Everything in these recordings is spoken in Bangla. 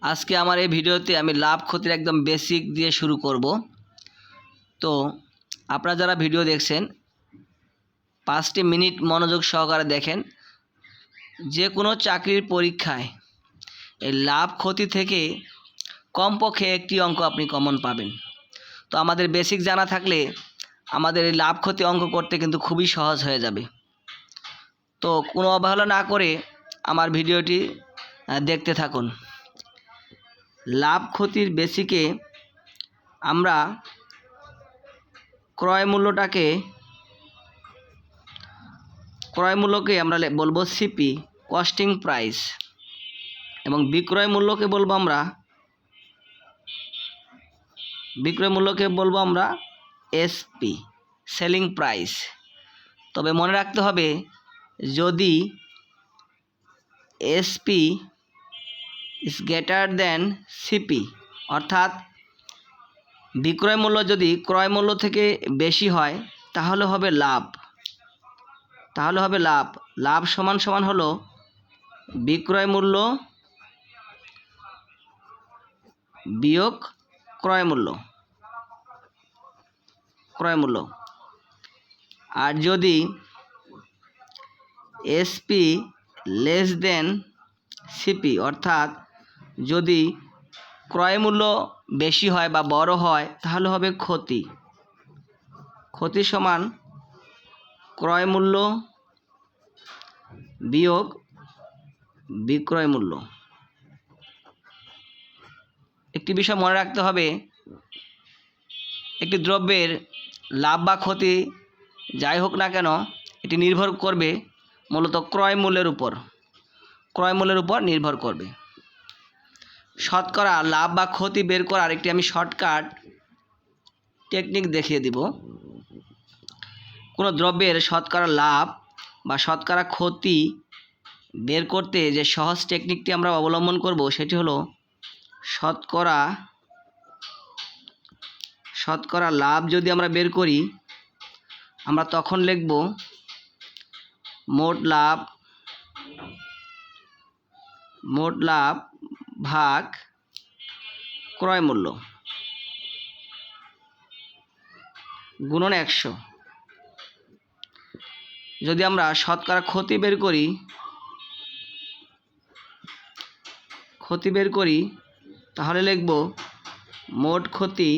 আজকে আমার এই ভিডিওতে আমি লাভ ক্ষতির একদম বেসিক দিয়ে শুরু করব। তো আপনারা যারা ভিডিও দেখছেন 5টি মিনিট মনোযোগ সহকারে দেখেন। যে কোনো চাকরির পরীক্ষায় এই লাভ ক্ষতি থেকে কমপক্ষে একটি অঙ্ক আপনি কমন পাবেন। তো আমাদের বেসিক জানা থাকলে আমাদের এই লাভ ক্ষতি অঙ্ক করতে কিন্তু খুবই সহজ হয়ে যাবে। তো কোনো অবহেলা না করে আমার ভিডিওটি দেখতে থাকুন। লাভ ক্ষতির বেসিকে আমরা ক্রয় মূল্যকে আমরা বলবো সিপি, কস্টিং প্রাইস, এবং বিক্রয় মূল্যকে বলবো আমরা এসপি, সেলিং প্রাইস। তবে মনে রাখতে হবে, যদি SP is greater than CP, অর্থাৎ বিক্রয় মূল্য যদি ক্রয় মূল্য থেকে বেশি হয় তাহলে হবে লাভ। লাভ সমান হলো বিক্রয় মূল্য বিয়োগ ক্রয় মূল্য। আর যদি এসপি লেস দেন সিপি, অর্থাৎ যদি ক্রয় মূল্য বেশি হয় বা বড় হয় তাহলে হবে ক্ষতি সমান ক্রয় মূল্য বিয়োগ বিক্রয় মূল্য। একটি বিষয় মনে রাখতে হবে, একটি দ্রব্যের লাভ বা ক্ষতি যাই হোক না কেন এটি নির্ভর করবে মূলত ক্রয় মূল্যের উপর নির্ভর করবে। শতকরা লাভ বা ক্ষতি বের করার একটি আমি শর্টকাট টেকনিক দেখিয়ে দিব। কোনো দ্রব্যের শতকরা লাভ বা শতকরা ক্ষতি বের করতে যে সহজ টেকনিকটি আমরা অবলম্বন করব সেটি হলো শতকরা লাভ যদি আমরা বের করি, আমরা তখন লিখব মোট লাভ ভাগ ক্রয় মূল্য গুণন 100। যদি আমরা শতকরা ক্ষতি বের করি তাহলে লিখব মোট ক্ষতি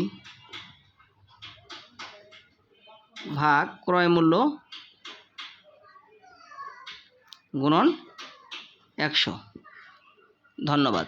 ভাগ ক্রয় মূল্য গুণন 100। ধন্যবাদ।